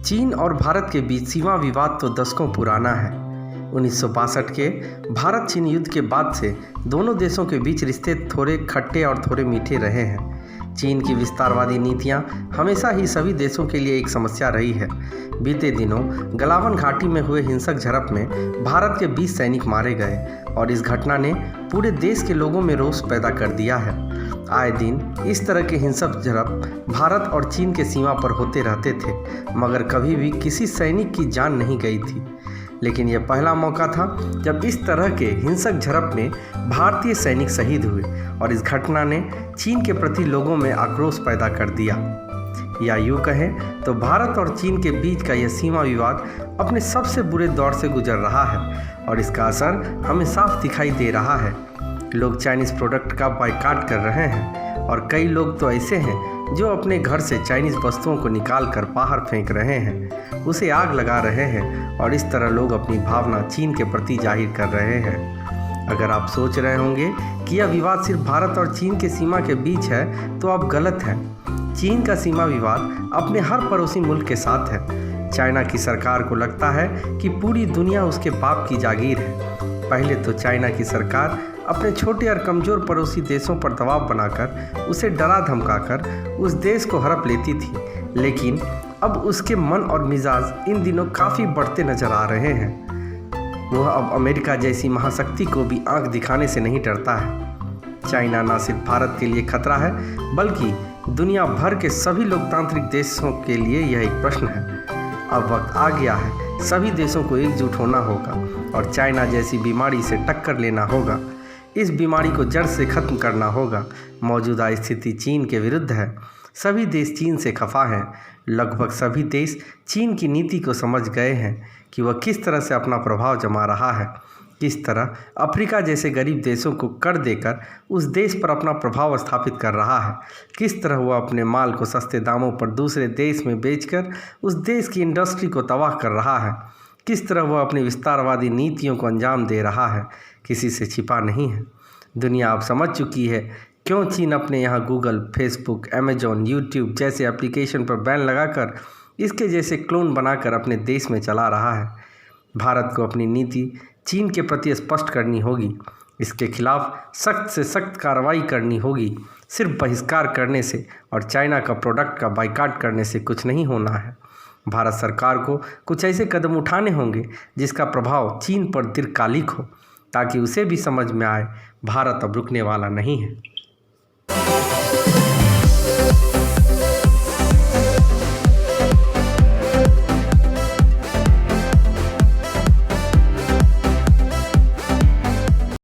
चीन और भारत के बीच सीमा विवाद तो दशकों पुराना है। 1962 के भारत चीन युद्ध के बाद से दोनों देशों के बीच रिश्ते थोड़े खट्टे और थोड़े मीठे रहे हैं। चीन की विस्तारवादी नीतियां हमेशा ही सभी देशों के लिए एक समस्या रही है। बीते दिनों गलावन घाटी में हुए हिंसक झड़प में भारत के 20 सैनिक मारे गए और इस घटना ने पूरे देश के लोगों में रोष पैदा कर दिया है। आए दिन इस तरह के हिंसक झड़प भारत और चीन के सीमा पर होते रहते थे, मगर कभी भी किसी सैनिक की जान नहीं गई थी। लेकिन यह पहला मौका था जब इस तरह के हिंसक झड़प में भारतीय सैनिक शहीद हुए और इस घटना ने चीन के प्रति लोगों में आक्रोश पैदा कर दिया। या यूँ कहें तो भारत और चीन के बीच का यह सीमा विवाद अपने सबसे बुरे दौर से गुजर रहा है और इसका असर हमें साफ दिखाई दे रहा है। लोग चाइनीज़ प्रोडक्ट का बायकॉट कर रहे हैं और कई लोग तो ऐसे हैं जो अपने घर से चाइनीज़ वस्तुओं को निकाल कर बाहर फेंक रहे हैं, उसे आग लगा रहे हैं और इस तरह लोग अपनी भावना चीन के प्रति जाहिर कर रहे हैं। अगर आप सोच रहे होंगे कि यह विवाद सिर्फ भारत और चीन के सीमा के बीच है तो आप गलत हैं। चीन का सीमा विवाद अपने हर पड़ोसी मुल्क के साथ है। चाइना की सरकार को लगता है कि पूरी दुनिया उसके बाप की जागीर है। पहले तो चाइना की सरकार अपने छोटे और कमज़ोर पड़ोसी देशों पर दबाव बनाकर उसे डरा धमकाकर उस देश को हड़प लेती थी, लेकिन अब उसके मन और मिजाज इन दिनों काफ़ी बढ़ते नजर आ रहे हैं। वह अब अमेरिका जैसी महाशक्ति को भी आंख दिखाने से नहीं डरता है। चाइना न सिर्फ भारत के लिए खतरा है, बल्कि दुनिया भर के सभी लोकतांत्रिक देशों के लिए यह एक प्रश्न है। अब वक्त आ गया है, सभी देशों को एकजुट होना होगा और चाइना जैसी बीमारी से टक्कर लेना होगा। इस बीमारी को जड़ से खत्म करना होगा। मौजूदा स्थिति चीन के विरुद्ध है। सभी देश चीन से खफा हैं। लगभग सभी देश चीन की नीति को समझ गए हैं कि वह किस तरह से अपना प्रभाव जमा रहा है, किस तरह अफ्रीका जैसे गरीब देशों को कर देकर उस देश पर अपना प्रभाव स्थापित कर रहा है, किस तरह वह अपने माल को सस्ते दामों पर दूसरे देश में बेचकर उस देश की इंडस्ट्री को तबाह कर रहा है, किस तरह वह अपनी विस्तारवादी नीतियों को अंजाम दे रहा है। किसी से छिपा नहीं है। दुनिया अब समझ चुकी है क्यों चीन अपने यहाँ गूगल, फेसबुक, अमेजॉन, यूट्यूब जैसे एप्लीकेशन पर बैन लगाकर इसके जैसे क्लोन बनाकर अपने देश में चला रहा है। भारत को अपनी नीति चीन के प्रति स्पष्ट करनी होगी। इसके खिलाफ सख्त से सख्त कार्रवाई करनी होगी। सिर्फ बहिष्कार करने से और चाइना का प्रोडक्ट का बायकॉट करने से कुछ नहीं होना है। भारत सरकार को कुछ ऐसे कदम उठाने होंगे जिसका प्रभाव चीन पर दीर्घकालिक हो, ताकि उसे भी समझ में आए भारत अब रुकने वाला नहीं है।